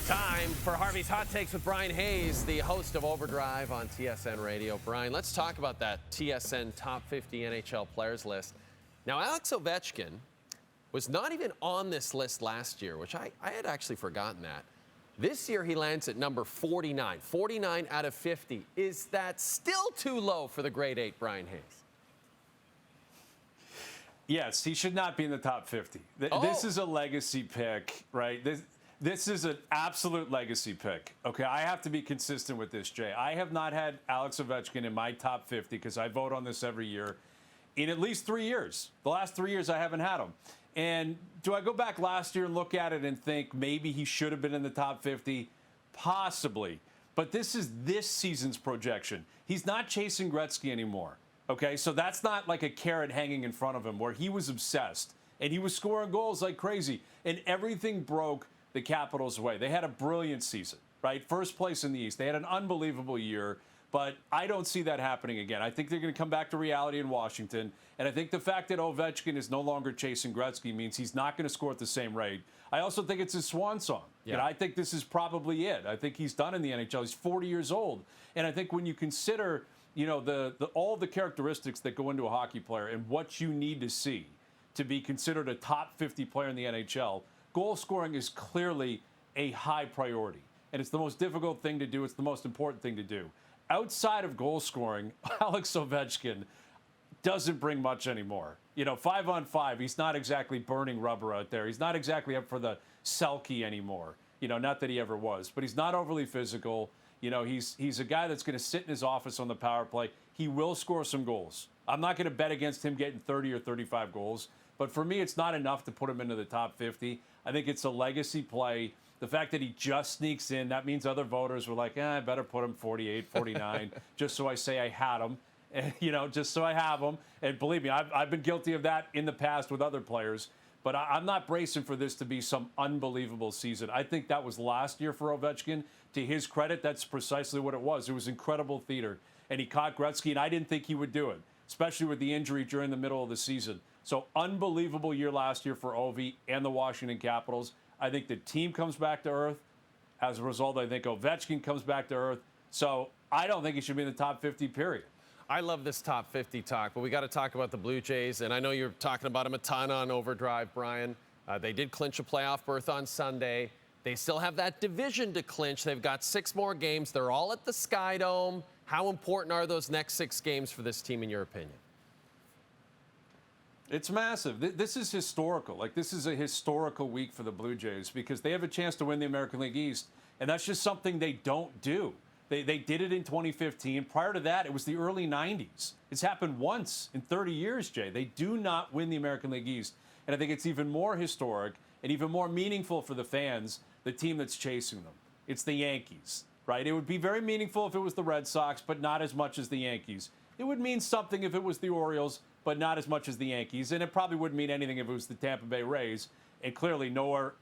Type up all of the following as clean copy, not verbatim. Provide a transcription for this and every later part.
Time for Harvey's Hot Takes with Bryan Hayes, the host of Overdrive on TSN Radio. Bryan, let's talk about that TSN Top 50 NHL Players list. Now, Alex Ovechkin was not even on this list last year, which I had actually forgotten that. This year, he lands at number 49, 49 out of 50. Is that still too low for the grade 8 Bryan Hayes? Yes, he should not be in the top 50. This is a legacy pick, right? This is an absolute legacy pick. Okay, I have to be consistent with this, Jay. I have not had Alex Ovechkin in my top 50 because I vote on this every year in at least 3 years. The last 3 years, I haven't had him. And do I go back last year and look at it and think maybe he should have been in the top 50? Possibly. But this is this season's projection. He's not chasing Gretzky anymore. Okay, so that's not like a carrot hanging in front of him where he was obsessed and he was scoring goals like crazy and everything broke the Capitals' way. They had a brilliant season, right? First place in the East. They had an unbelievable year, but I don't see that happening again. I think they're going to come back to reality in Washington, and I think the fact that Ovechkin is no longer chasing Gretzky means he's not going to score at the same rate. I also think it's his swan song. Yeah. And I think this is probably it. I think he's done in the NHL. He's 40 years old, and I think when you consider, you know, all the characteristics that go into a hockey player and what you need to see to be considered a top 50 player in the NHL, goal scoring is clearly a high priority. And it's the most difficult thing to do. It's the most important thing to do. Outside of goal scoring, Alex Ovechkin doesn't bring much anymore. You know, 5-on-5, he's not exactly burning rubber out there. He's not exactly up for the Selke anymore. You know, not that he ever was. But he's not overly physical. You know, he's a guy that's going to sit in his office on the power play. He will score some goals. I'm not going to bet against him getting 30 or 35 goals. But for me, it's not enough to put him into the top 50. I think it's a legacy play. The fact that he just sneaks in, that means other voters were like, I better put him 48, 49, just so I say I had him, and, you know, just so I have him. And believe me, I've been guilty of that in the past with other players. But I'm not bracing for this to be some unbelievable season. I think that was last year for Ovechkin. To his credit, that's precisely what it was. It was incredible theater. And he caught Gretzky, and I didn't think he would do it, especially with the injury during the middle of the season. So unbelievable year last year for Ovi and the Washington Capitals. I think the team comes back to earth. As a result, I think Ovechkin comes back to earth. So I don't think he should be in the top 50, period. I love this top 50 talk, but we got to talk about the Blue Jays. And I know you're talking about them a ton on Overdrive, Bryan. They did clinch a playoff berth on Sunday. They still have that division to clinch. They've got 6 more games. They're all at the Sky Dome. How important are those next 6 games for this team, in your opinion? It's massive. This is historical. Like, this is a historical week for the Blue Jays because they have a chance to win the American League East, and that's just something they don't do. They did it in 2015. Prior to that, it was the early 90s. It's happened once in 30 years, Jay. They do not win the American League East, and I think it's even more historic and even more meaningful for the fans, the team that's chasing them. It's the Yankees, right? It would be very meaningful if it was the Red Sox, but not as much as the Yankees. It would mean something if it was the Orioles, but not as much as the Yankees. And it probably wouldn't mean anything if it was the Tampa Bay Rays, and clearly nowhere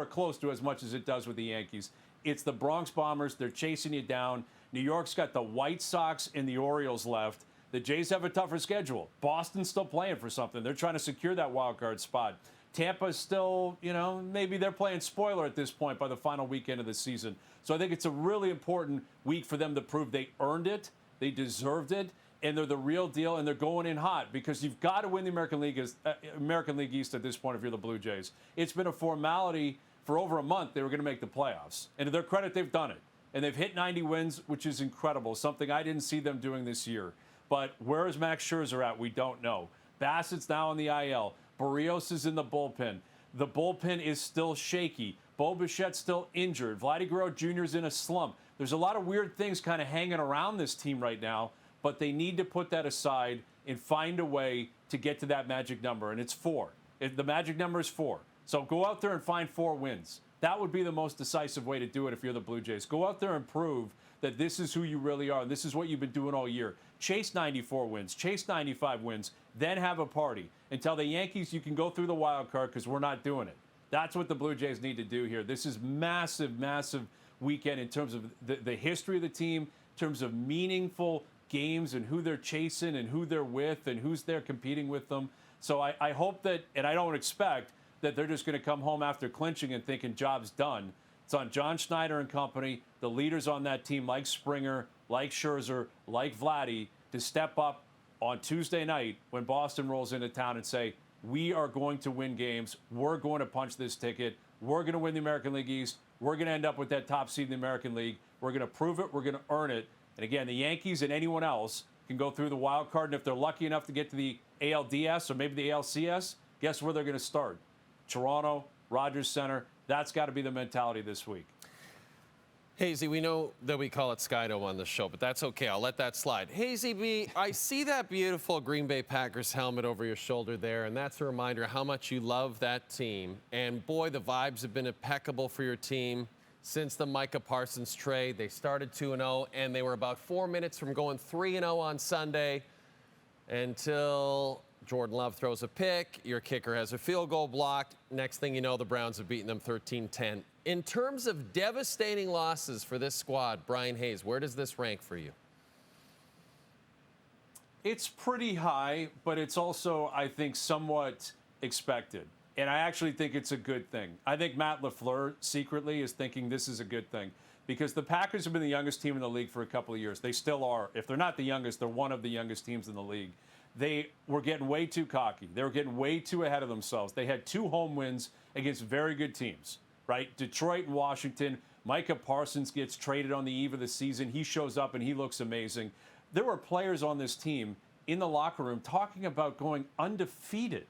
close to as much as it does with the Yankees. It's the Bronx Bombers. They're chasing you down. New York's got the White Sox and the Orioles left. The Jays have a tougher schedule. Boston's still playing for something. They're trying to secure that wild card spot. Tampa's still, you know, maybe they're playing spoiler at this point by the final weekend of the season. So I think it's a really important week for them to prove they earned it, they deserved it, and they're the real deal, and they're going in hot because you've got to win the American League East at this point if you're the Blue Jays. It's been a formality for over a month. They were going to make the playoffs. And to their credit, they've done it. And they've hit 90 wins, which is incredible, something I didn't see them doing this year. But where is Max Scherzer at? We don't know. Bassett's now on the IL. Barrios is in the bullpen. The bullpen is still shaky. Bo Bichette's still injured. Vladdy Guerrero Jr. is in a slump. There's a lot of weird things kind of hanging around this team right now, but they need to put that aside and find a way to get to that magic number, and it's 4. The magic number is 4. So go out there and find 4 wins. That would be the most decisive way to do it if you're the Blue Jays. Go out there and prove that this is who you really are, and this is what you've been doing all year. Chase 94 wins, chase 95 wins, then have a party. And tell the Yankees you can go through the wild card because we're not doing it. That's what the Blue Jays need to do here. This is massive, massive weekend in terms of the history of the team, in terms of meaningful games and who they're chasing and who they're with and who's there competing with them. So I hope that, and I don't expect that they're just going to come home after clinching and thinking job's done. It's on John Schneider and company, the leaders on that team like Springer, like Scherzer, like Vladdy, to step up on Tuesday night when Boston rolls into town and say, we are going to win games. We're going to punch this ticket. We're going to win the American League East. We're going to end up with that top seed in the American League. We're going to prove it. We're going to earn it. And again, the Yankees and anyone else can go through the wild card. And if they're lucky enough to get to the ALDS or maybe the ALCS, guess where they're going to start? Toronto, Rogers Center. That's got to be the mentality this week. Hazy, we know that we call it Skydo on the show, but that's okay. I'll let that slide. Hazy B, I see that beautiful Green Bay Packers helmet over your shoulder there, and that's a reminder how much you love that team. And boy, the vibes have been impeccable for your team since the Micah Parsons trade. They started 2-0, and they were about 4 minutes from going 3-0 on Sunday until Jordan Love throws a pick, your kicker has a field goal blocked. Next thing you know, the Browns have beaten them 13-10. In terms of devastating losses for this squad, Bryan Hayes, where does this rank for you? It's pretty high, but it's also, I think, somewhat expected. And I actually think it's a good thing. I think Matt LaFleur secretly is thinking this is a good thing because the Packers have been the youngest team in the league for a couple of years. They still are. If they're not the youngest, they're one of the youngest teams in the league. They were getting way too cocky. They were getting way too ahead of themselves. They had 2 home wins against very good teams, right? Detroit and Washington. Micah Parsons gets traded on the eve of the season. He shows up and he looks amazing. There were players on this team in the locker room talking about going undefeated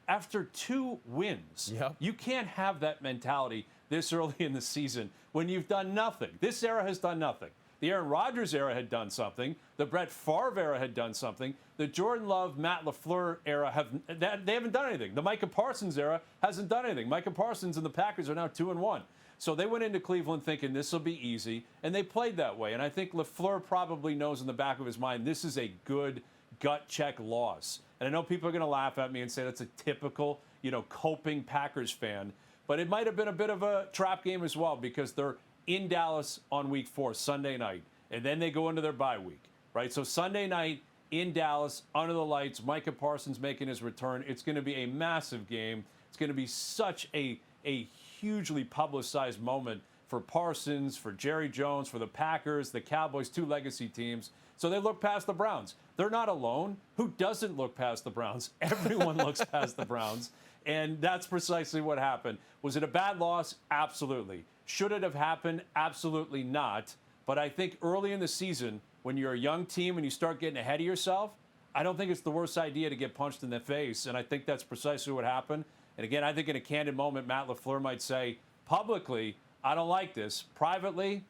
after 2 wins. You can't have that mentality this early in the season when you've done nothing. This era has done nothing. The Aaron Rodgers era had done something. The Brett Favre era had done something. The Jordan Love, Matt LaFleur era, they haven't done anything. The Micah Parsons era hasn't done anything. Micah Parsons and the Packers are now 2-1. So they went into Cleveland thinking this will be easy, and they played that way. And I think LaFleur probably knows in the back of his mind this is a good gut check loss. And I know people are going to laugh at me and say that's a typical, coping Packers fan. But it might have been a bit of a trap game as well because they're in Dallas on week 4, Sunday night. And then they go into their bye week, right? So Sunday night in Dallas, under the lights, Micah Parsons making his return. It's going to be a massive game. It's going to be such a hugely publicized moment for Parsons, for Jerry Jones, for the Packers, the Cowboys, 2 legacy teams. So they look past the Browns. They're not alone. Who doesn't look past the Browns? Everyone looks past the Browns. And that's precisely what happened. Was it a bad loss? Absolutely. Should it have happened? Absolutely not. But I think early in the season, when you're a young team and you start getting ahead of yourself, I don't think it's the worst idea to get punched in the face. And I think that's precisely what happened. And again, I think in a candid moment, Matt LaFleur might say, publicly, I don't like this. Privately,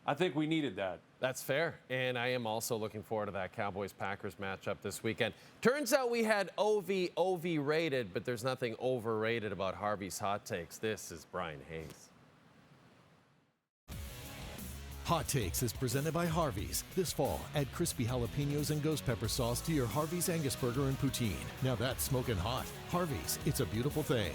I think we needed that. That's fair. And I am also looking forward to that Cowboys-Packers matchup this weekend. Turns out we had OV rated, but there's nothing overrated about Harvey's Hot Takes. This is Bryan Hayes. Hot Takes is presented by Harvey's. This fall, add crispy jalapenos and ghost pepper sauce to your Harvey's Angus burger and poutine. Now that's smoking hot. Harvey's, it's a beautiful thing.